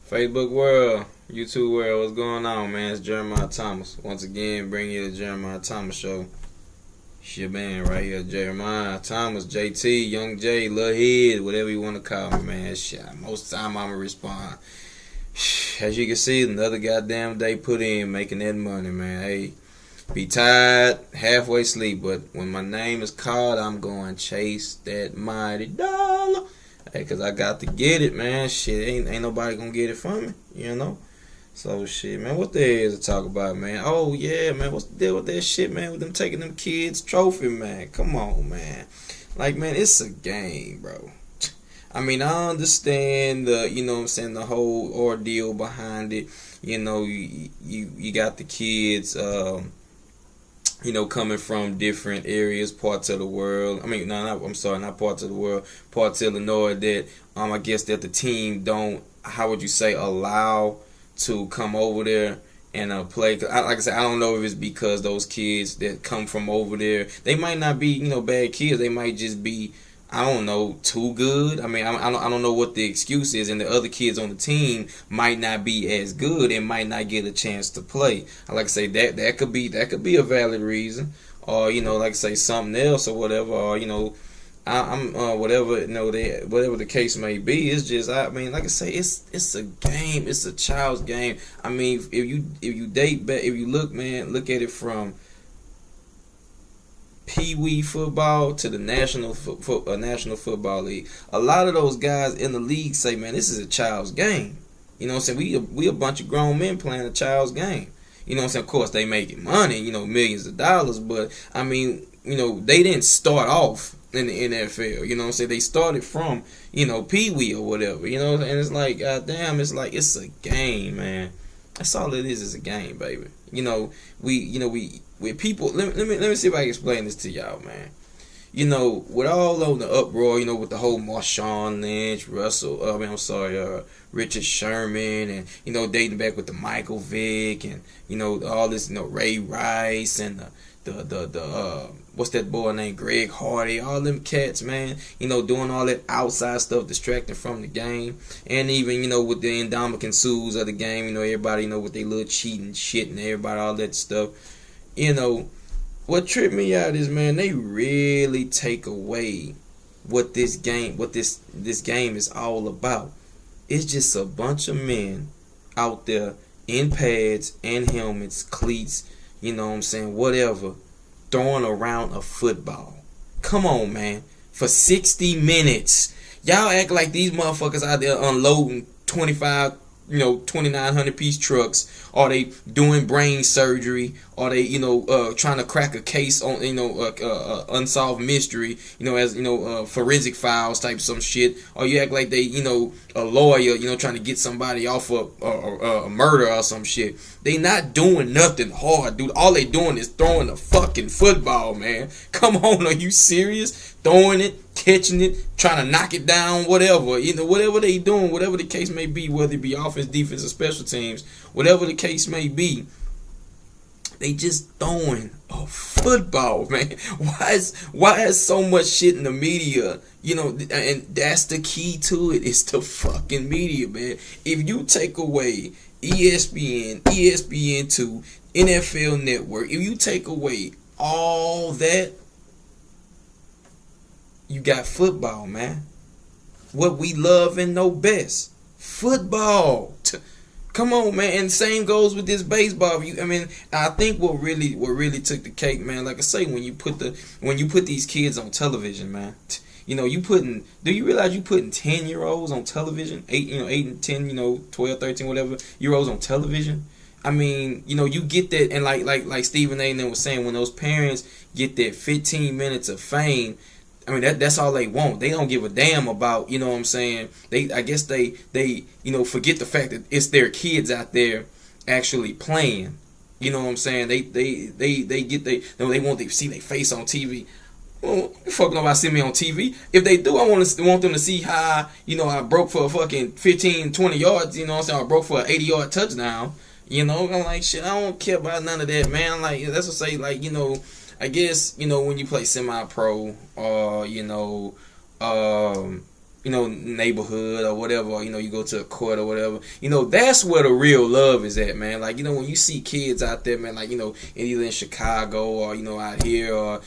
Facebook world, YouTube world, what's going on, man? It's Jeremiah Thomas. Once again, bring you the Jeremiah Thomas Show. It's your man right here, Jeremiah Thomas, JT, Young J, Lil Head, whatever you want to call me, man. Shit, most of the time I'ma respond. As you can see, another goddamn day put in, making that money, man. Hey, be tired, halfway sleep, but when my name is called, I'm going to chase that mighty dollar. Hey, cause I got to get it, man. Shit, ain't nobody gonna get it from me, you know. So shit, man, what there is to talk about, man? Oh yeah, man, what's the deal with that shit, man? With them taking them kids' trophy, man? Come on, man. Like, man, it's a game, bro. I mean, I understand the, you know what I'm saying, the whole ordeal behind it. You know, you got the kids, you know, coming from different areas, parts of the world. I mean, not parts of the world, parts of Illinois that, I guess that the team don't, how would you say, allow to come over there and play. Like I said, I don't know if it's because those kids that come from over there, they might not be, you know, bad kids. They might just be, I don't know, too good. I mean, I don't know what the excuse is, and the other kids on the team might not be as good and might not get a chance to play. Like I say, that could be a valid reason, or you know, like I say, something else or whatever, or you know, I'm whatever, you know, whatever the case may be. It's just, I mean, like I say, it's a game, it's a child's game. I mean, if you date back, if you look, man, look at it from Pee-wee football to the National Football League. A lot of those guys in the league say, man, this is a child's game. You know what I'm saying? We a bunch of grown men playing a child's game. You know what I'm saying? Of course, they making money, you know, millions of dollars, but I mean, you know, they didn't start off in the NFL. You know what I'm saying? They started from, you know, Pee-wee or whatever. You know, and it's like, damn, it's like, it's a game, man. That's all it is a game, baby. You know, we people. Let me see if I can explain this to y'all, man. You know, with all of the uproar, you know, with the whole Marshawn Lynch, Richard Sherman, and you know, dating back with the Michael Vick, and you know, all this, you know, Ray Rice, and the what's that boy named Greg Hardy, all them cats, man, you know, doing all that outside stuff, distracting from the game, and even, you know, with the Ndamukong Suhs of the game, you know, everybody, you know, with their little cheating shit and everybody, all that stuff, you know, what tripped me out is, man, they really take away what this game is all about. It's just a bunch of men out there in pads and helmets, cleats, you know what I'm saying, whatever, throwing around a football. Come on, man. For 60 minutes. Y'all act like these motherfuckers out there unloading 2,900 piece trucks, or they doing brain surgery, or they, you know, trying to crack a case on, you know, unsolved mystery, you know, as, you know, forensic files type some shit, or you act like they, you know, a lawyer, you know, trying to get somebody off of a murder or some shit. They not doing nothing hard, dude. All they doing is throwing a fucking football, man. Come on, are you serious? Throwing it, catching it, trying to knock it down, whatever. You know, whatever they doing, whatever the case may be, whether it be offense, defense, or special teams, whatever the case may be, they just throwing a football, man. Why is so much shit in the media? You know, and that's the key to it. It's the fucking media, man. If you take away ESPN, ESPN2, NFL Network, if you take away all that, you got football, man. What we love and know best. Football. Come on, man. And same goes with this baseball. I mean, I think what really took the cake, man, like I say, when you put these kids on television, man. You know, do you realize you putting 10-year-olds on television? 8 and 10, 12, 13, whatever, year olds on television? I mean, you know, you get that, and like Stephen A. and them was saying, when those parents get that 15 minutes of fame, I mean, that's all they want. They don't give a damn about, you know what I'm saying? I guess they you know, forget the fact that it's their kids out there actually playing. You know what I'm saying? They want to see their face on TV. Well, fuck nobody see me on TV. If they do, I want them to see how, you know, I broke for a fucking 15, 20 yards, you know what I'm saying? I broke for an 80-yard touchdown. You know, I'm like, shit, I don't care about none of that, man. Like, that's what I say, like, you know, I guess, you know, when you play semi-pro, or, you know, neighborhood or whatever, or, you go to a court or whatever, that's where the real love is at, man. Like, when you see kids out there, man, like, either in Chicago or, out here or,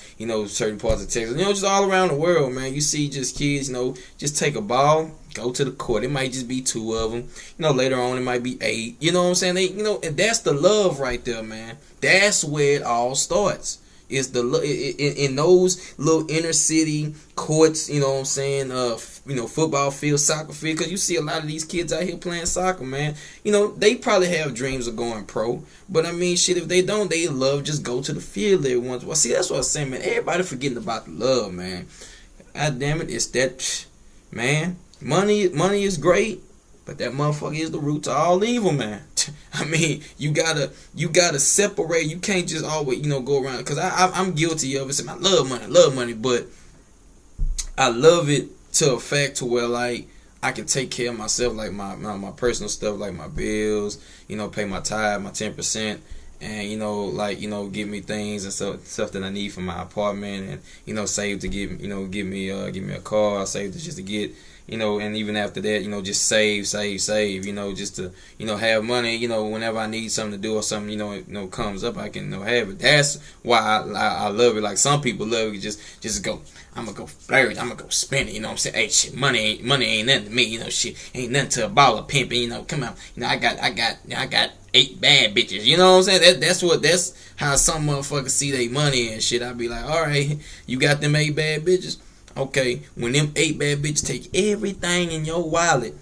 certain parts of Texas, just all around the world, man, you see just kids, just take a ball, go to the court. It might just be 2 of them. Later on it might be 8. You know what I'm saying? And that's the love right there, man. That's where it all starts. Is the in those little inner city courts, football field, soccer field, because you see a lot of these kids out here playing soccer, man. They probably have dreams of going pro, but I mean, shit, if they don't, they love just go to the field every once in a while. See, that's what I'm saying, man. Everybody forgetting about the love, man. God damn it, it's that, man. Money is great, but that motherfucker is the root to all evil, man. I mean, you gotta separate. You can't just always, go around. Cause I'm guilty of it. I love money, but I love it to a fact to where like I can take care of myself, like my personal stuff, like my bills, pay my tithe, my 10%, and give me things and stuff that I need for my apartment, and save to give me a car, save to just to get. And even after that, just save, just to, have money, whenever I need something to do or something, comes up, I can, have it. That's why I love it. Like some people love it, just go, I'm going to go splurge, I'm going to go spend it, what I'm saying? Hey, shit, money ain't nothing to me, shit, ain't nothing to a baller pimping, come on, I got 8 bad bitches, you know what I'm saying? That's how some motherfuckers see their money and shit. I be like, all right, you got them 8 bad bitches? Okay, when them 8 bad bitches take everything in your wallet,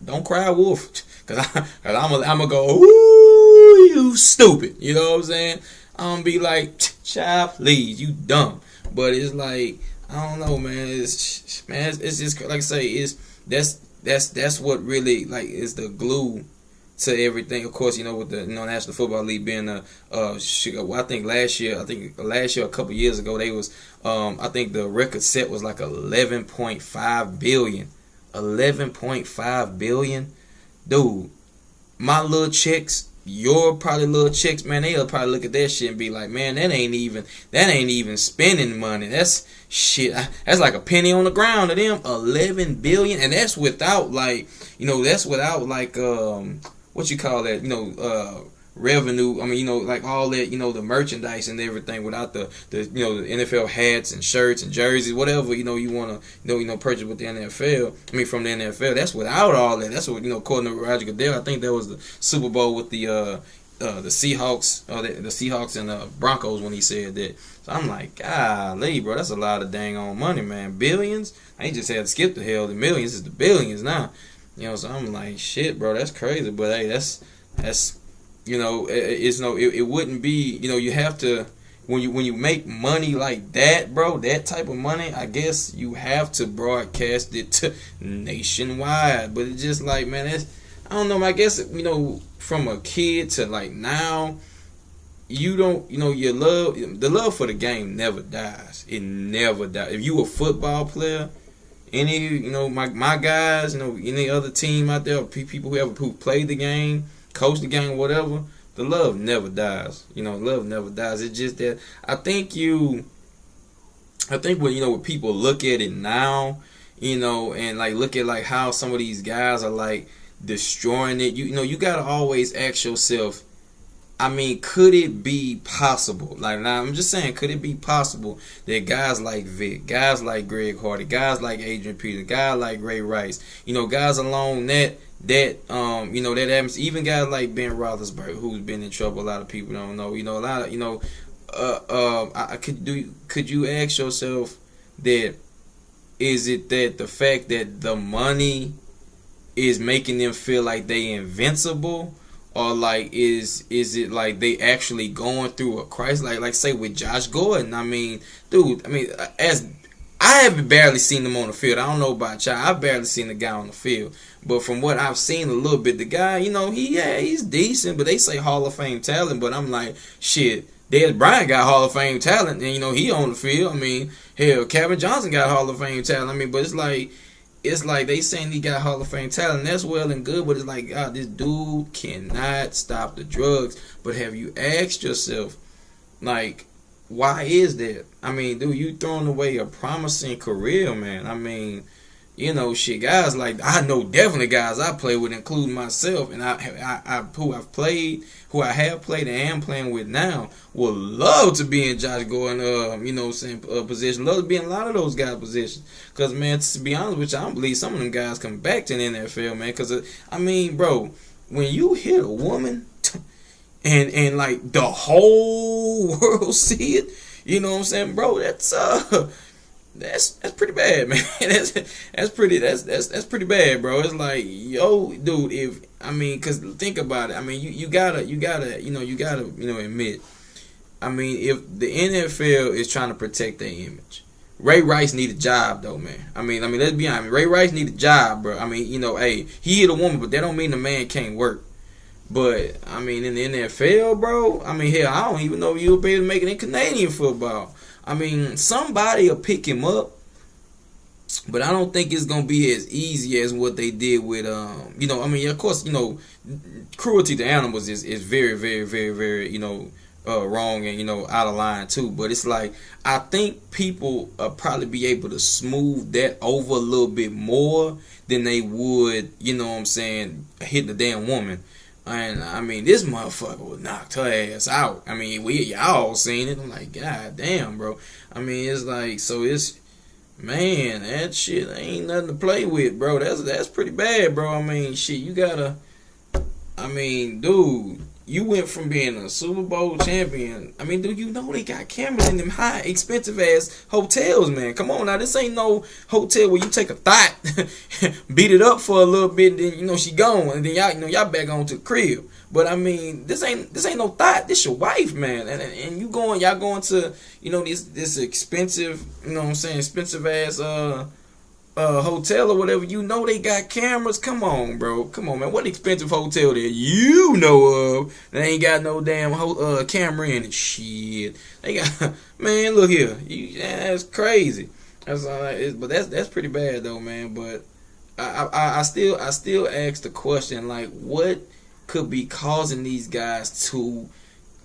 don't cry wolf, cause I'm gonna go, ooh, you stupid, you know what I'm saying? I'm gonna be like, child, please, you dumb. But it's like, I don't know, man. It's just like I say, that's what really like is the glue to everything. Of course, with the National Football League being I think last year, a couple years ago, they was I think the record set was like 11.5 billion. 11.5 billion, dude. My little chicks, your probably little chicks, man, they'll probably look at that shit and be like, man, that ain't even spending money. That's shit. That's like a penny on the ground to them. 11 billion, and that's without like, that's without like what you call that, revenue. I mean, like all that, the merchandise and everything without the the NFL hats and shirts and jerseys, whatever, you want to, purchase with the NFL. I mean, from the NFL. That's without all that. That's what, according to Roger Goodell, I think that was the Super Bowl with the Seahawks, the Seahawks and the Broncos when he said that. So I'm like, golly, bro, that's a lot of dang on money, man. Billions? I ain't just had to skip the hell. The millions is the billions now. So I'm like, shit, bro, that's crazy. But hey, that's it wouldn't be, you have to, when you make money like that, bro, that type of money, I guess you have to broadcast it to nationwide. But it's just like, man, I don't know, I guess, from a kid to like now, you don't, the love for the game never dies. It never dies. If you a football player, any, my guys, any other team out there, people who play the game, coach the game, whatever, the love never dies. Love never dies. It's just that I think when people look at it now, and like look at like how some of these guys are like destroying it, you gotta always ask yourself, I mean, could it be possible? Like, now I'm just saying, could it be possible that guys like Vic, guys like Greg Hardy, guys like Adrian Peterson, guys like Ray Rice, guys along that happens. Even guys like Ben Roethlisberger, who's been in trouble. A lot of people don't know. A lot of could you ask yourself that, is it that the fact that the money is making them feel like they invincible? Or like is it like they actually going through a crisis? Like say with Josh Gordon. I mean, dude. I mean, as I haven't barely seen him on the field. I don't know about y'all. I've barely seen the guy on the field. But from what I've seen a little bit, the guy, he's decent. But they say Hall of Fame talent. But I'm like, shit. Dez Bryant got Hall of Fame talent, and he on the field. I mean, hell, Calvin Johnson got Hall of Fame talent. I mean, but it's like they saying he got Hall of Fame talent. And that's well and good, but it's like, God, this dude cannot stop the drugs. But have you asked yourself, like, why is that? I mean, dude, you throwing away a promising career, man. I mean, you know, shit, guys like I know definitely guys I play with, including myself, and I who I've played, who I have played and am playing with now, would love to be in Josh Gordon, you know, same position. Love to be in a lot of those guys' positions. Cause man, to be honest with you, I don't believe some of them guys come back to the NFL, man. Cause I mean, bro, when you hit a woman, and like the whole world see it, you know what I'm saying, bro? That's pretty bad, man. That's pretty bad, bro. It's like, yo, dude, if I mean, cause think about it. I mean, you gotta admit. I mean, if the NFL is trying to protect their image, Ray Rice need a job though, man. I mean, let's be honest. Ray Rice need a job, bro. I mean, you know, hey, he hit a woman, but that don't mean the man can't work. But I mean, in the NFL, bro. I mean, hell, I don't even know if you'll be able to make it in Canadian football. I mean, somebody will pick him up, but I don't think it's gonna be as easy as what they did with you know. I mean, of course, you know, cruelty to animals is very, very, very, very, you know, wrong and, you know, out of line too. But it's like, I think people probably be able to smooth that over a little bit more than they would, you know what I'm saying, hitting a damn woman. And I mean, this motherfucker would knock her ass out. I mean, y'all seen it. I'm like, God damn, bro. I mean, it's like, so it's, man, that shit ain't nothing to play with, bro. That's pretty bad, bro. I mean, shit, you gotta, I mean, dude, you went from being a Super Bowl champion. I mean, dude, you know they got cameras in them high, expensive ass hotels, man. Come on now, this ain't no hotel where you take a thought, beat it up for a little bit, and then, you know, she gone, and then y'all back on to the crib. But I mean, this ain't no thought. This your wife, man, and y'all going to, you know, this expensive, you know what I'm saying, expensive ass hotel or whatever. You know they got cameras. Come on, bro. Come on, man. What expensive hotel there you know of that ain't got no damn camera in it? Shit. They got, man. Look here. That's crazy. That's all. But that's pretty bad though, man. But I still ask the question, like, what could be causing these guys to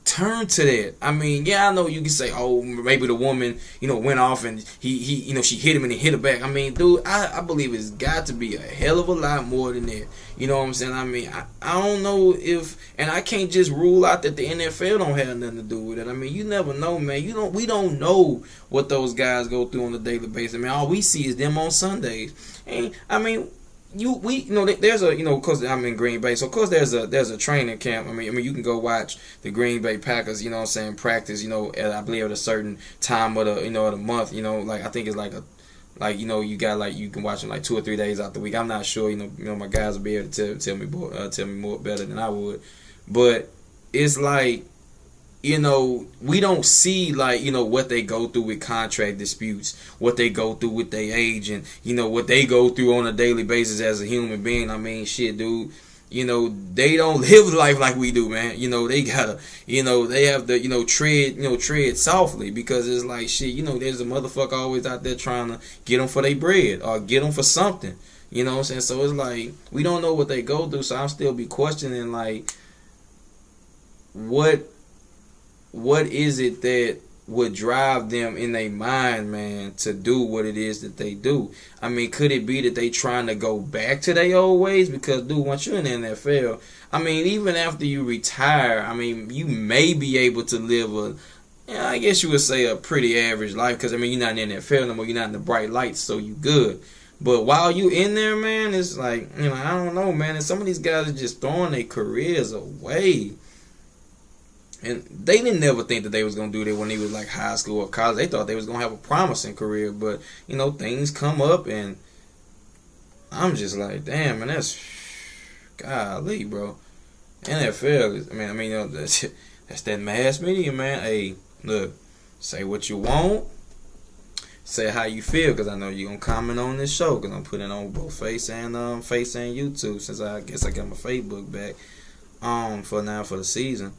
turn to that? I mean, yeah, I know you can say, oh, maybe the woman, you know, went off and he you know, she hit him and he hit her back. I mean, dude, I believe it's got to be a hell of a lot more than that. You know what I'm saying? I mean, I don't know if, and I can't just rule out that the NFL don't have nothing to do with it. I mean, you never know, man. We don't know what those guys go through on a daily basis. I mean, all we see is them on Sundays. And I mean, there's a, you know, cause I'm in Green Bay, so of course there's a training camp. I mean you can go watch the Green Bay Packers, you know what I'm saying, practice, you know, I believe at a certain time of the, you know, of the month, you know, like I think it's like you know, you got like, you can watch them like 2 or 3 days out the week. I'm not sure, you know my guys will be able to tell me more better than I would, but it's like, you know, we don't see, like, you know, what they go through with contract disputes, what they go through with their agent, you know, what they go through on a daily basis as a human being. I mean, shit, dude, you know, they don't live life like we do, man. You know, they gotta, you know, they have to, you know, tread softly, because it's like, shit, you know, there's a motherfucker always out there trying to get them for their bread or get them for something. You know what I'm saying? So it's like, we don't know what they go through, so I'll still be questioning, like, what is it that would drive them in their mind, man, to do what it is that they do? I mean, could it be that they trying to go back to their old ways? Because, dude, once you're in the NFL, I mean, even after you retire, I mean, you may be able to live I guess you would say a pretty average life, because, I mean, you're not in the NFL no more, you're not in the bright lights, so you good. But while you in there, man, it's like, you know, I don't know, man, and some of these guys are just throwing their careers away. And they didn't never think that they was going to do that when they was like high school or college. They thought they was going to have a promising career. But, you know, things come up, and I'm just like, damn, man, that's, golly, bro. NFL, I mean, you know, that's that mass media, man. Hey, look, say what you want. Say how you feel, because I know you're going to comment on this show, because I'm putting it on both Face and YouTube, since I guess I got my Facebook back for the season.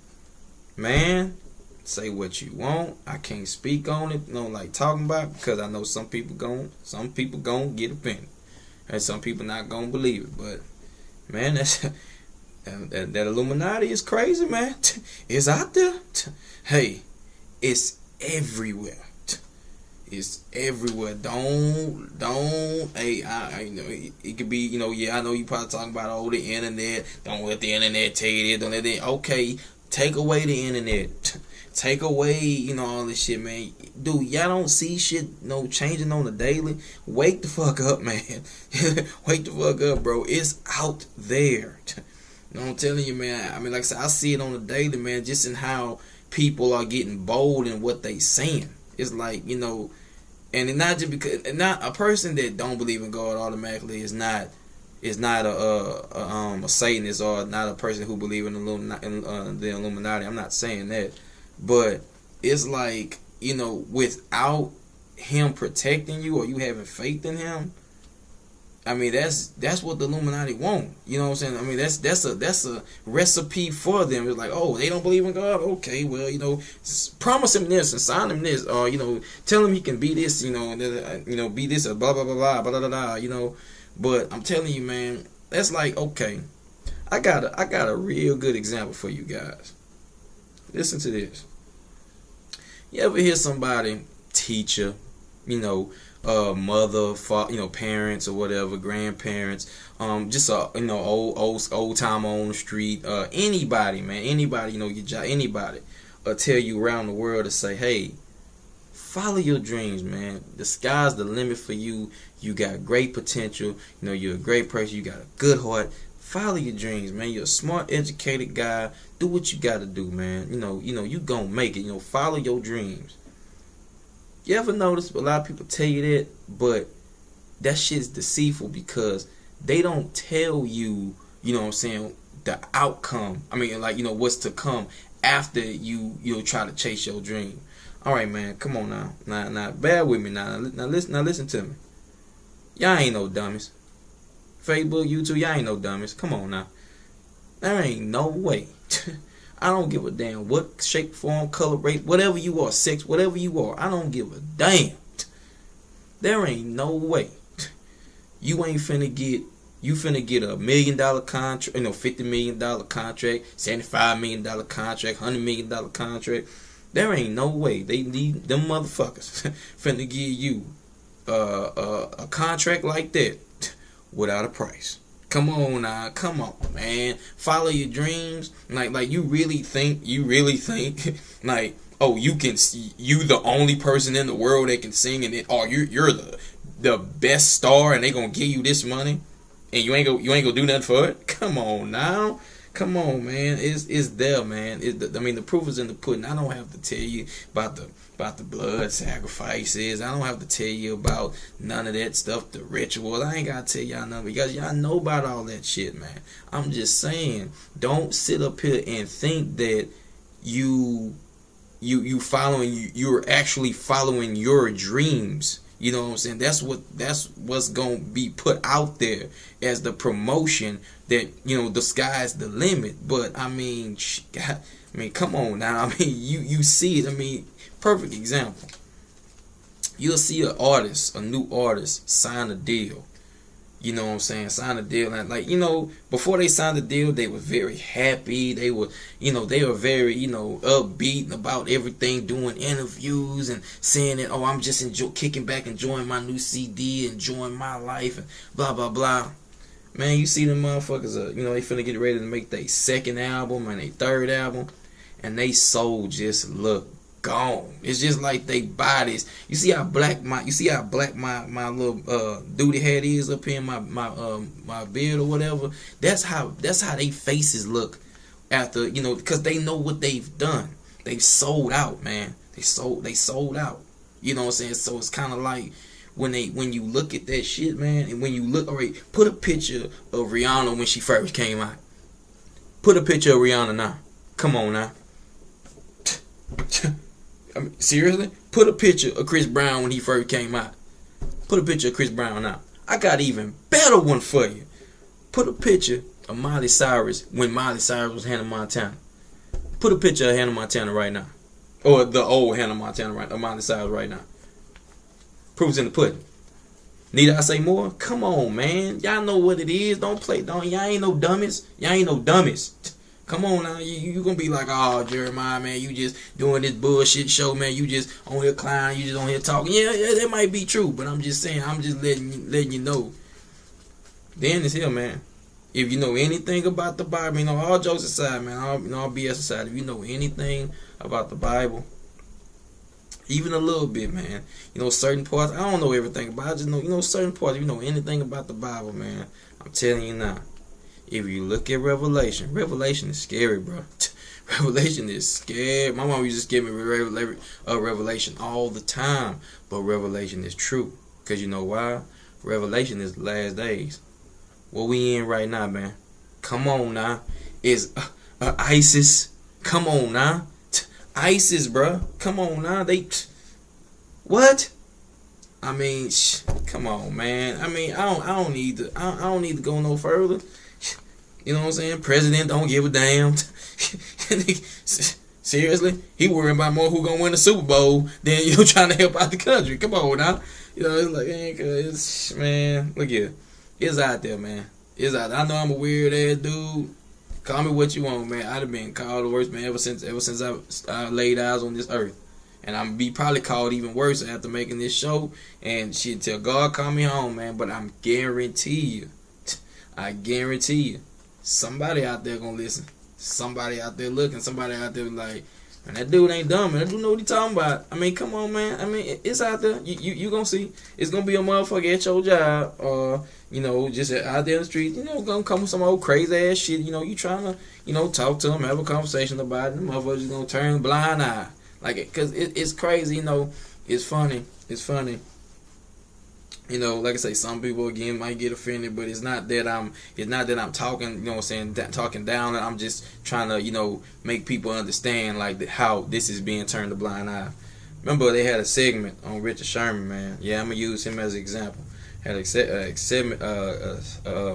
Man, say what you want. I can't speak on it, you know, like talking about it, because I know some people gon' get offended, and some people not gonna believe it. But man, that Illuminati is crazy, man. It's out there. Hey, it's everywhere. It's everywhere. Don't. Hey, you know, it could be. You know, yeah, I know you probably talking about the internet. Don't let the internet tell you that. Don't let it. Okay, take away the internet. Take away, you know, all this shit, man. Dude, y'all don't see shit, changing on the daily. Wake the fuck up, man. Wake the fuck up, bro. It's out there. You know what I'm telling you, man. I mean, like I said, I see it on the daily, man, just in how people are getting bold in what they saying. It's like, and it's not just because not a person that don't believe in God automatically is not a Satanist or not a person who believe in the Illuminati. I'm not saying that, but it's like, without him protecting you or you having faith in him, I mean, that's what the Illuminati want. You know what I'm saying? I mean, that's a recipe for them. It's like, oh, they don't believe in God? Okay, well, promise him this and sign him this, or tell him he can be this, be this, blah blah blah blah blah blah blah. But I'm telling you, man, that's like, okay, I got a real good example for you guys. Listen to this. You ever hear somebody, teacher, mother, father, parents or whatever, grandparents, just old time on the street, anybody, man, anybody, your job, anybody, tell you around the world to say, hey, follow your dreams, man. The sky's the limit for you. You got great potential. You're a great person. You got a good heart. Follow your dreams, man. You're a smart, educated guy. Do what you got to do, man. You gonna make it. Follow your dreams. You ever notice a lot of people tell you that, but that shit's deceitful because they don't tell you, the outcome. I mean, like, what's to come after you'll try to chase your dream. All right, man, come on now. Now, bear with me now. Now listen to me. Y'all ain't no dummies. Facebook, YouTube, y'all ain't no dummies. Come on now. There ain't no way. I don't give a damn what shape, form, color, race, whatever you are, sex, whatever you are. I don't give a damn. There ain't no way. You finna get $1 million contract, $50 million contract, $75 million contract, $100 million contract. There ain't no way they need them motherfuckers finna give you a contract like that without a price. Come on now, come on, man. Follow your dreams. Like you really think, like, oh, you the only person in the world that can sing, and you're the best star, and they gonna give you this money, and you ain't gonna do nothing for it. Come on now. Come on, man. It's there, man. The proof is in the pudding. I don't have to tell you about the blood sacrifices. I don't have to tell you about none of that stuff, the rituals. I ain't gotta tell y'all none because y'all know about all that shit, man. I'm just saying, don't sit up here and think that you're actually following your dreams. You know what I'm saying? That's what's gonna be put out there as the promotion that the sky's the limit. But I mean, come on now. I mean, you see it. I mean, perfect example. You'll see a new artist sign a deal. You know what I'm saying? Sign a deal, and before they signed the deal, they were very happy. They were very, upbeat about everything, doing interviews and saying that, oh, I'm just kicking back, enjoying my new CD, enjoying my life, and blah blah blah. Man, you see them motherfuckers, they finna get ready to make their second album and their third album, and they soul just look gone. It's just like they bodies. You see how black my little duty hat is up here in my beard or whatever. That's how they faces look after, because they know what they've done. They've sold out, man. They sold out. You know what I'm saying? So it's kind of like when you look at that shit, man, and when you look, all right, put a picture of Rihanna when she first came out. Put a picture of Rihanna now. Come on now. I mean, seriously? Put a picture of Chris Brown when he first came out. Put a picture of Chris Brown now. I got an even better one for you. Put a picture of Miley Cyrus when Miley Cyrus was Hannah Montana. Put a picture of Hannah Montana right now. Or the old Hannah Montana or Miley Cyrus right now. Proof's in the pudding. Need I say more? Come on, man. Y'all know what it is. Don't play. Y'all ain't no dummies. Come on now, you gonna be like, oh, Jeremiah, man, you just doing this bullshit show, man. You just on here clowning, you just on here talking. Yeah, that might be true, but I'm just saying, I'm just letting you know. Then it's here, man. If you know anything about the Bible, you know, all jokes aside, man, all BS aside, if you know anything about the Bible, even a little bit, man, you know, certain parts, I don't know everything, but I just know, you know, certain parts, if you know anything about the Bible, man, I'm telling you now, if you look at Revelation is scary, bro. Revelation is scary. My mom used to give me Revelation all the time, but Revelation is true. Because you know why? Revelation is the last days. What we in right now, man? Come on now. It's ISIS. Come on now. ISIS, bro. Come on now. What? I mean, come on, man. I mean, I don't need to go no further. You know what I'm saying? President don't give a damn. Seriously, he worrying about more who gonna win the Super Bowl than you trying to help out the country. Come on now. You know, it's like, man, look here. It's out there, man. It's out there. I know I'm a weird ass dude. Call me what you want, man. I'd have been called the worst man ever since I laid eyes on this earth. And I'm be probably called even worse after making this show. And shit, till God call me home, man. But I guarantee you, somebody out there gonna listen. Somebody out there looking. Somebody out there like, man, that dude ain't dumb, man. That dude know what he talking about. I mean, come on, man. I mean, it's out there. You gonna see. It's gonna be a motherfucker at your job, or you know, just out there in the street. You know, gonna come with some old crazy ass shit. You know, you trying to, you know, talk to him, have a conversation about it. The motherfucker's just gonna turn a blind eye, like, cause it's crazy. You know, it's funny. It's funny. You know, like I say, some people again might get offended, but it's not that I'm talking, you know what I'm saying, talking down. I'm just trying to, you know, make people understand like how this is being turned a blind eye. Remember, they had a segment on Richard Sherman, man. Yeah, I'm gonna use him as an example. Had a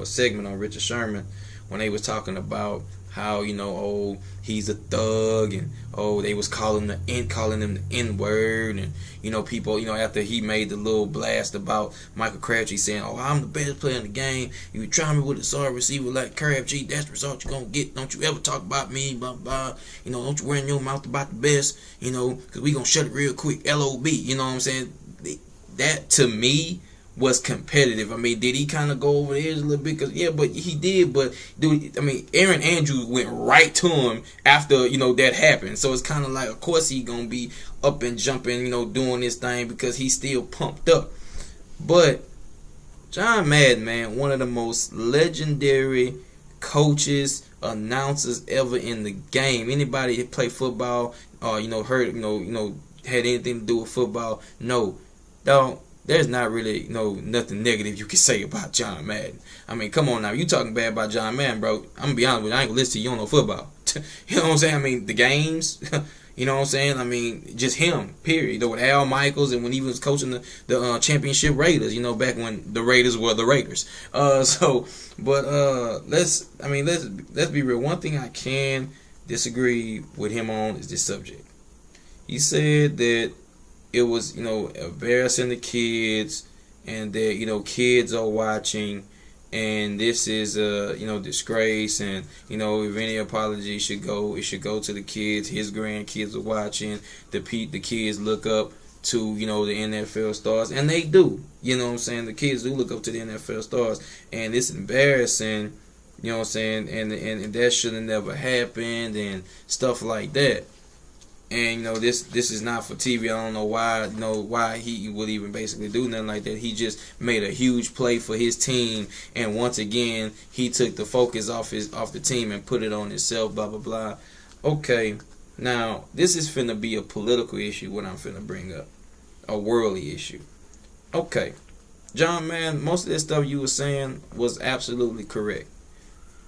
segment on Richard Sherman when they was talking about how, you know, oh, he's a thug, and oh, they was calling him the N-word, and you know, people, you know, after he made the little blast about Michael Crabtree saying, oh, I'm the best player in the game, you try me with a sorry receiver like Crabtree, that's the result you're gonna get. Don't you ever talk about me, blah blah. You know, don't you run your mouth about the best, you know, because we gonna shut it real quick. LOB, you know what I'm saying? That to me was competitive. I mean, did he kind of go over the edge a little bit? Cause yeah, but he did. But dude, I mean, Aaron Andrews went right to him after, you know, that happened. So it's kind of like, of course he gonna be up and jumping, you know, doing this thing because he's still pumped up. But John Madden, man, one of the most legendary coaches, announcers ever in the game. Anybody that play football, you know, heard, you know, had anything to do with football, no, don't. There's not really, you know, nothing negative you can say about John Madden. I mean, come on now. You talking bad about John Madden, bro. I'm going to be honest with you. I ain't going to listen to you. You don't know football. You know what I'm saying? I mean, the games, you know what I'm saying? I mean, just him, period. You know, with Al Michaels and when he was coaching the championship Raiders, you know, back when the Raiders were the Raiders. Let's be real. One thing I can disagree with him on is this subject. He said that it was, you know, embarrassing the kids, and that, you know, kids are watching, and this is a, you know, disgrace, and, you know, if any apology it should go to the kids. His grandkids are watching. The kids look up to, you know, the NFL stars, and they do. You know what I'm saying? The kids do look up to the NFL stars, and it's embarrassing. You know what I'm saying? And that should have never happened, and stuff like that. And, you know, this is not for TV. I don't know why he would even basically do nothing like that. He just made a huge play for his team, and once again he took the focus off the team and put it on himself. Blah blah blah. Okay, now this is finna be a political issue. What I'm finna bring up, a worldly issue. Okay, John, man, most of this stuff you were saying was absolutely correct.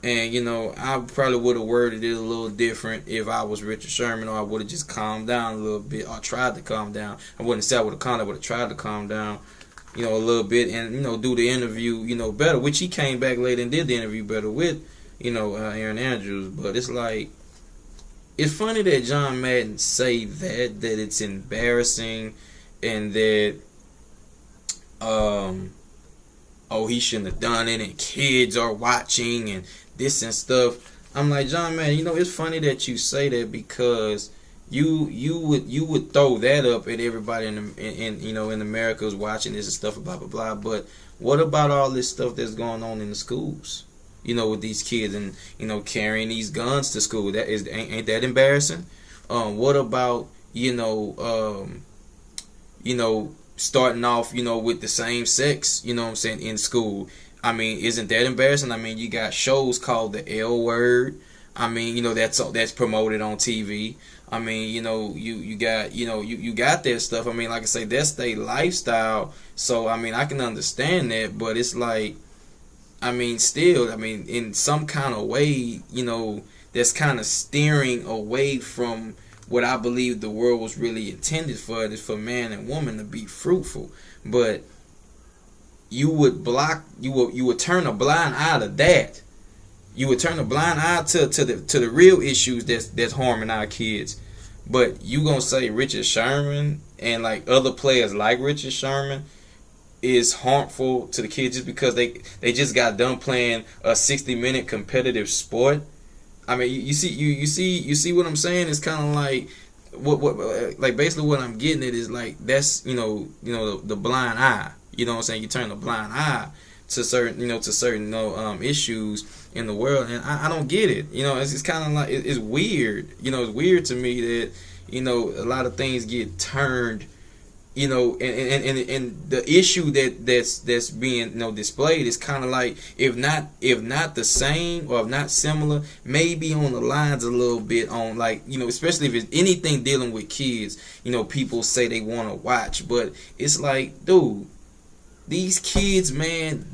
And, you know, I probably would have worded it a little different if I was Richard Sherman, or I would have just calmed down a little bit, or tried to calm down. I wouldn't say I would have calmed down, I would have tried to calm down, you know, a little bit, and, you know, do the interview, you know, better, which he came back later and did the interview better with, you know, Aaron Andrews. But it's like, it's funny that John Madden say that it's embarrassing, and that, oh, he shouldn't have done it, and kids are watching, and this and stuff. I'm like, John, man, it's funny that you say that because you would throw that up at everybody in America who's watching this and stuff, blah blah blah. But what about all this stuff that's going on in the schools? With these kids and carrying these guns to school. That ain't that embarrassing? What about starting off with the same sex? You know what I'm saying, in school. I mean, isn't that embarrassing? I mean, you got shows called the L Word. I mean, that's promoted on TV. I mean, you got you got that stuff. I mean, like I say, that's their lifestyle. So I mean, I can understand that, but it's like, I mean, still, I mean, in some kind of way, that's kind of steering away from what I believe the world was really intended for, is for man and woman to be fruitful. But you would turn a blind eye to that. You would turn a blind eye to the real issues that's harming our kids. But you gonna say Richard Sherman and like other players like Richard Sherman is harmful to the kids just because they just got done playing a 60-minute competitive sport? I mean, you see what I'm saying? It's kind of like what like basically what I'm getting at is like that's the blind eye. You know what I'm saying? You turn a blind eye to certain issues in the world, and I don't get it. It's kind of like it's weird. It's weird to me that a lot of things get turned. And the issue that's being displayed is kind of like if not the same or if not similar, maybe on the lines a little bit on like especially if it's anything dealing with kids. People say they want to watch, but it's like, dude, these kids, man,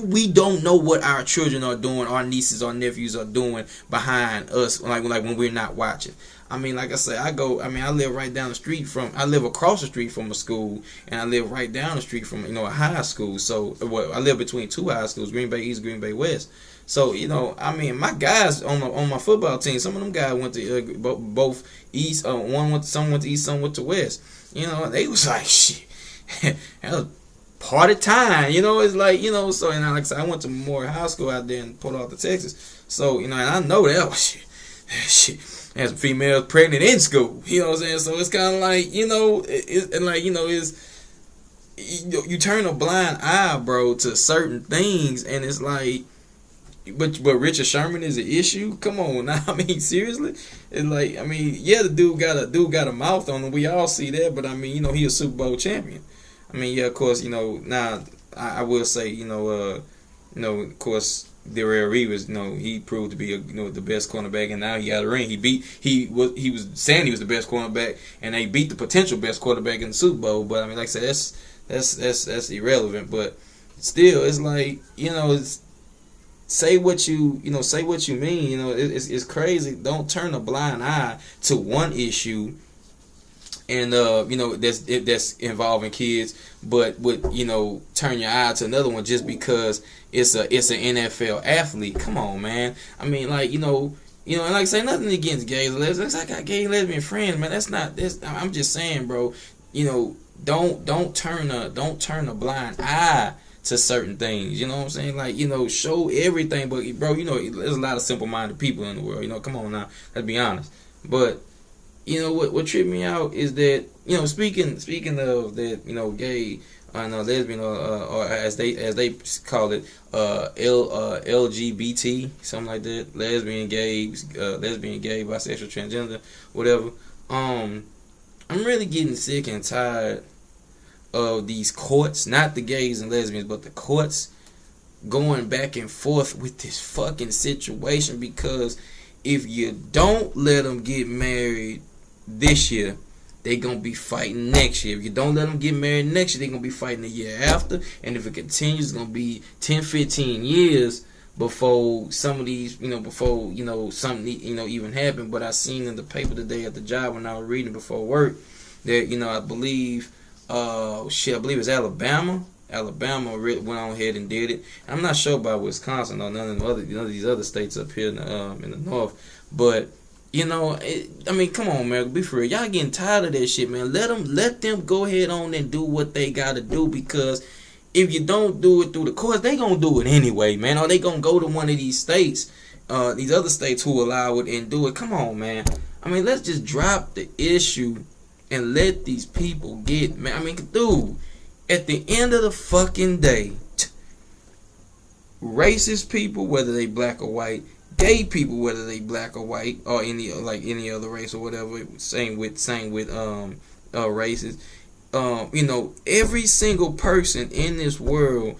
we don't know what our children are doing, our nieces, our nephews are doing behind us, like when we're not watching. I mean, like I say, I live right down the street I live across the street from a school, and I live right down the street from a high school. So, I live between two high schools, Green Bay East, Green Bay West. So, I mean, my guys on my football team, some of them guys went to both East. Some went to East, some went to West. They was like, shit, that was party time. It's like, so, and like I said, I went to Memorial High School out there in Port Arthur, Texas. So, and I know that was shit. There's females pregnant in school. You know what I'm saying? So it's kind of like, you turn a blind eye, bro, to certain things, and it's like, but Richard Sherman is an issue. Come on now, I mean, seriously, it's like, I mean, yeah, the dude got a mouth on him. We all see that, but I mean, he a Super Bowl champion. I mean, yeah, of course, now I will say, of course, Darrelle Revis, he proved to be the best cornerback, and now he got a ring. He was saying he was the best cornerback, and they beat the potential best quarterback in the Super Bowl. But I mean, like I said, that's irrelevant. But still, it's like say what you mean. It's crazy. Don't turn a blind eye to one issue, and that's involving kids, but would turn your eye to another one just because it's an NFL athlete. Come on, man. I mean, like and like I say, nothing against gays and lesbians. I got gay and lesbian friends, man. I'm just saying, bro. Don't turn a blind eye to certain things. You know what I'm saying? Like, show everything, but bro, there's a lot of simple-minded people in the world. Come on now, let's be honest. But what tripped me out is that speaking of that gay and lesbian or as they call it LGBT, something like that, lesbian, gay, bisexual, transgender, whatever. I'm really getting sick and tired of these courts, not the gays and lesbians, but the courts going back and forth with this fucking situation, because if you don't let them get married this year, they gonna be fighting next year. If you don't let them get married next year, they gonna be fighting the year after. And if it continues, it's gonna be 10, 15 years before some of these, before something even happen. But I seen in the paper today at the job when I was reading before work that I believe it's Alabama. Alabama went on ahead and did it. I'm not sure about Wisconsin or none of these other states up here in the north, but. I mean, come on, man. Be for real. Y'all getting tired of that shit, man. Let them go ahead on and do what they gotta do, because if you don't do it through the courts, they gonna do it anyway, man. Or they gonna go to one of these states these other states who allow it and do it. Come on, man. I mean, let's just drop the issue and let these people get, man. I mean, dude, at the end of the fucking day, racist people, whether they black or white, gay people, whether they black or white, or any other race or whatever. Same with races. Every single person in this world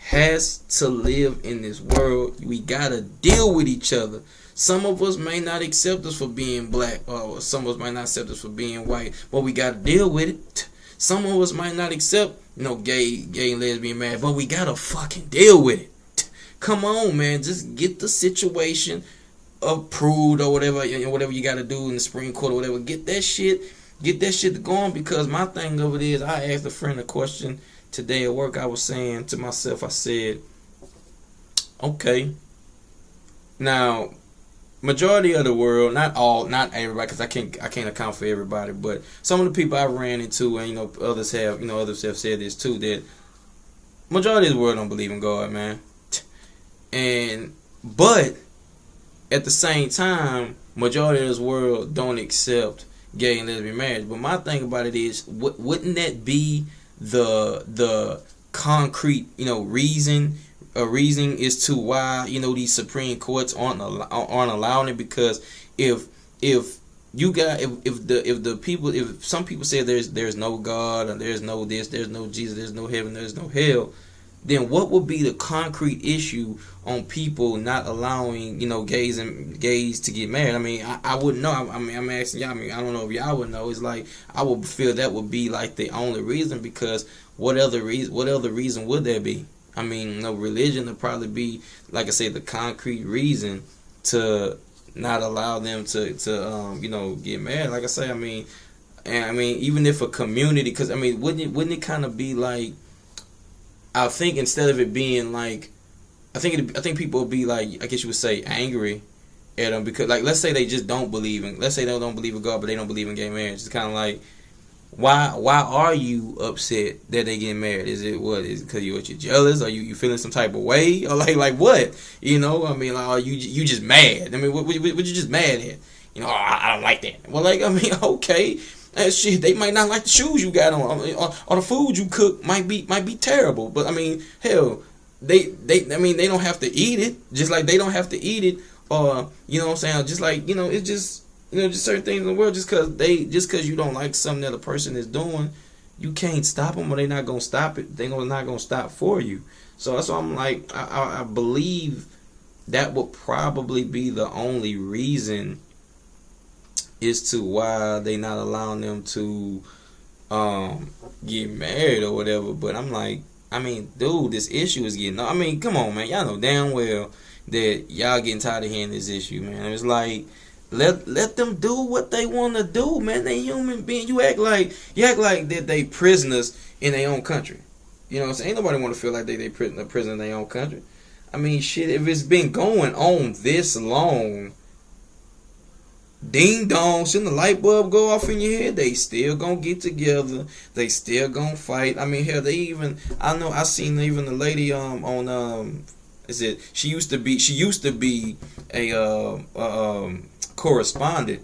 has to live in this world. We gotta deal with each other. Some of us may not accept us for being black, or some of us might not accept us for being white, but we gotta deal with it. Some of us might not accept, gay and lesbian marriage, but we gotta fucking deal with it. Come on, man, just get the situation approved or whatever, whatever you gotta do in the Supreme Court or whatever. Get that shit going, because my thing of it is, I asked a friend a question today at work. I was saying to myself, I said, okay, now, majority of the world, not everybody, because I can't account for everybody, but some of the people I ran into, and others have said this too, that majority of the world don't believe in God, man. But at the same time, majority of this world don't accept gay and lesbian marriage. But my thing about it is, wouldn't that be the concrete, reason as to why, these Supreme Courts aren't allowing it? Because if some people say there's no God, and there's no this, there's no Jesus, there's no heaven, there's no hell, then what would be the concrete issue on people not allowing, gays to get married? I mean, I wouldn't know. I'm asking y'all. I mean, I don't know if y'all would know. It's like, I would feel that would be like the only reason, because what other reason would there be? I mean, religion would probably be, like I said, the concrete reason to not allow them to get married. Like I say, I mean, even if a community, because I mean, wouldn't it kind of be like, I think instead of it being like, I think people would be like, I guess you would say, angry at them, because, like, let's say they just don't believe in, let's say they don't believe in God, but they don't believe in gay marriage. It's kind of like, why are you upset that they get married? Is it because you're jealous? Are you feeling some type of way? Or like what? I mean, like, are you just mad? I mean, what you just mad at? I don't like that. Well, like, I mean, okay. Shit, they might not like the shoes you got on, or the food you cook might be terrible. But I mean, hell, they don't have to eat it, just like they don't have to eat it, or what I'm saying, just like, it's just just certain things in the world. Just because you don't like something that a person is doing, you can't stop them, or they're not gonna stop it. They're not gonna stop for you. So that's why I'm like, I believe that would probably be the only reason as to why they not allowing them to get married or whatever. But I'm like, I mean, dude, this issue is getting, I mean, come on, man, y'all know damn well that y'all getting tired of hearing this issue, man. It's like, let them do what they want to do, man. They human beings. You act like that they prisoners in their own country. So ain't nobody want to feel like they prisoner in their own country. I mean, shit, if it's been going on this long, ding dong, shouldn't the light bulb go off in your head? They still gonna get together. They still gonna fight. I mean, hell, I seen even the lady she used to be a correspondent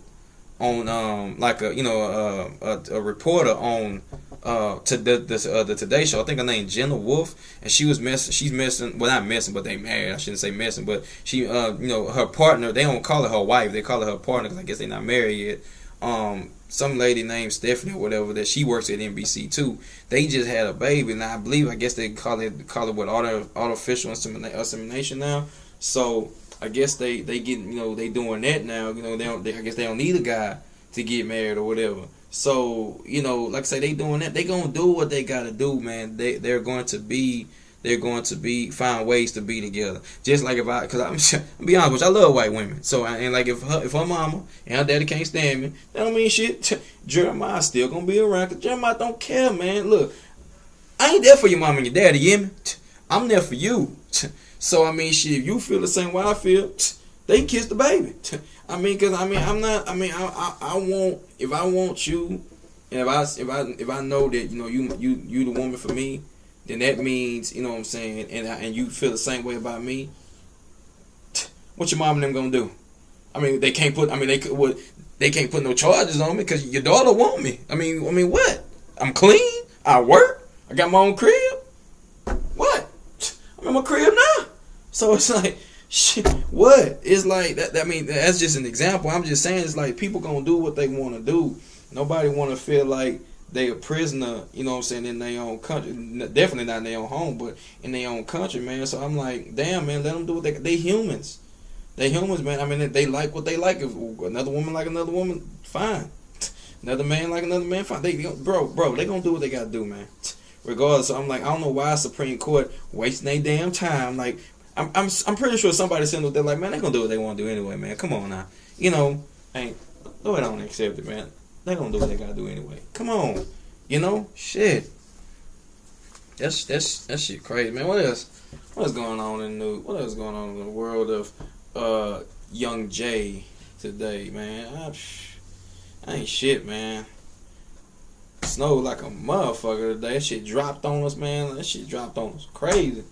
on like a reporter on the Today Show. I think her name Jenna Wolf, and she's messing, well, not messing, but they married. I shouldn't say messing, but she her partner, they don't call her her wife, they call her her partner, because I guess they're not married yet. Some lady named Stephanie or whatever, that she works at NBC too. They just had a baby, and I guess they call it what, artificial insemination now. So I guess they get, they doing that now. I guess they don't need a guy to get married or whatever. So, like I say, they doing that. They gonna do what they gotta do, man. They're going to be find ways to be together. Just like because I'm be honest with you, I love white women. So and like if her mama and her daddy can't stand me, that don't mean shit. Jeremiah still gonna be around, because Jeremiah don't care, man. Look, I ain't there for your mama and your daddy, you hear me? I'm there for you. So I mean, shit, if you feel the same way I feel, they can kiss the baby. I mean, because I'm not. I mean, I want, if I want you, and if I know that you the woman for me, then that means, what I'm saying, and you feel the same way about me. What your mom and them gonna do? I mean, they can't put. I mean, they could. What? They can't put no charges on me because your daughter want me. I mean, what? I'm clean. I work. I got my own crib. What? I'm in my crib now. So it's like, shit. What? It's like that. I mean, that's just an example. I'm just saying, it's like people gonna do what they want to do. Nobody want to feel like they a prisoner, you know what I'm saying, in their own country. Definitely not in their own home, but in their own country, man. So I'm like, damn, man, let them do what they humans. They humans, man. I mean, they like what they like. If another woman like another woman, fine. Another man like another man, fine. Bro, they gonna do what they gotta do, man. Regardless, so I'm like, I don't know why Supreme Court wasting their damn time. Like, I'm pretty sure somebody sitting up there like, man, they gonna do what they want to do anyway, man. Come on now, you know, ain't nobody don't accept it, man. They gonna do what they gotta do anyway. Come on, you know, shit. That's shit crazy, man. What else? What's going on in the news? What else going on in the world of Young Jay today, man? I ain't shit, man. Snowed like a motherfucker today. That shit dropped on us, man. That shit dropped on us crazy.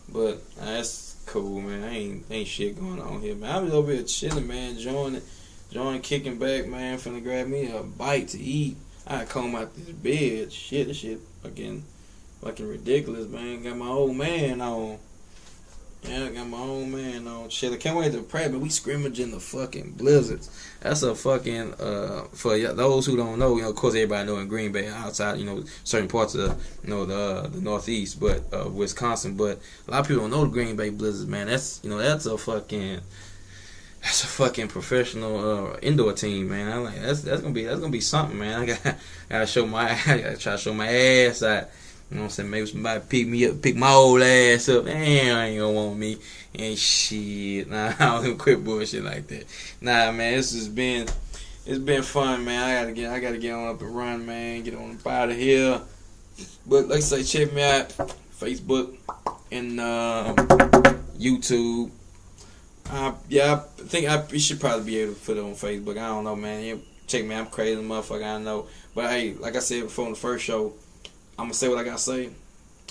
But that's cool, man. Ain't shit going on here, man. I was over here chilling, man, enjoying kicking back, man. Finna grab me a bite to eat. I come out this bed. Shit, this shit fucking ridiculous, man. Got my old man on. Yeah, I got my own man on. Shit, I can't wait to pray, but we scrimmaging the fucking blizzards. That's a fucking, for those who don't know, you know, of course everybody know in Green Bay, outside, you know, certain parts of, you know, the Northeast, but, Wisconsin, but a lot of people don't know the Green Bay Blizzards, man. That's, you know, that's a fucking professional, indoor team, man. I'm like, that's gonna be something, man. I gotta try to show my ass out. You know what I'm saying? Maybe somebody pick me up, pick my old ass up. Damn, I ain't gonna want me. And shit. Nah, I don't quit bullshit like that. Nah, man, it's been fun, man. I gotta get on up and run, man. Get on up out of here. But like I say, check me out. Facebook and YouTube. Yeah, I think you should probably be able to put it on Facebook. I don't know, man. Check me out. I'm crazy motherfucker, I know. But hey, like I said before in the first show, I'm going to say what I got to say.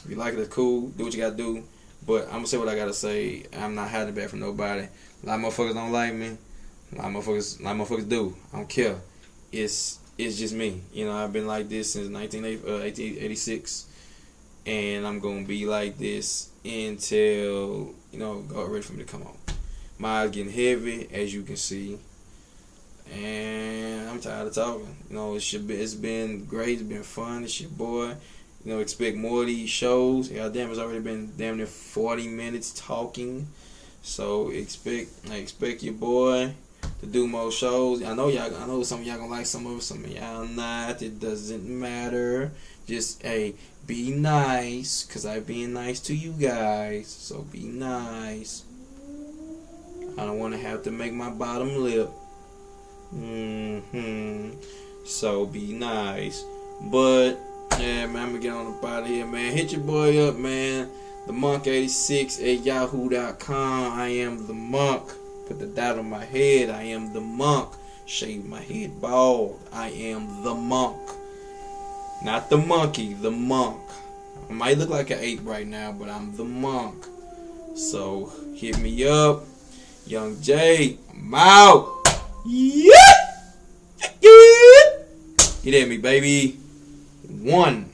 If you like it, it's cool. Do what you got to do. But I'm going to say what I got to say. I'm not hiding back from nobody. A lot of motherfuckers don't like me. A lot of motherfuckers do. I don't care. It's just me. You know, I've been like this since 1886. And I'm going to be like this until, you know, God ready for me to come on. My eyes getting heavy, as you can see. And I'm tired of talking. You know, it's been great. It's been fun. It's your boy. You know, expect more of these shows. Goddamn, it's already been damn near 40 minutes talking. So expect your boy to do more shows. I know some of y'all gonna like some of y'all not. It doesn't matter. Just be nice, cause I'm being nice to you guys. So be nice. I don't want to have to make my bottom lip. So be nice. But yeah, man, I'm gonna get on up out of here, man. Hit your boy up, man. The Monk86 at yahoo.com. I am the monk. Put the dot on my head. I am the monk. Shave my head bald. I am the monk. Not the monkey, the monk. I might look like an ape right now, but I'm the monk. So hit me up. Young Jay, I'm out. Yeah. Get at me, baby. 1.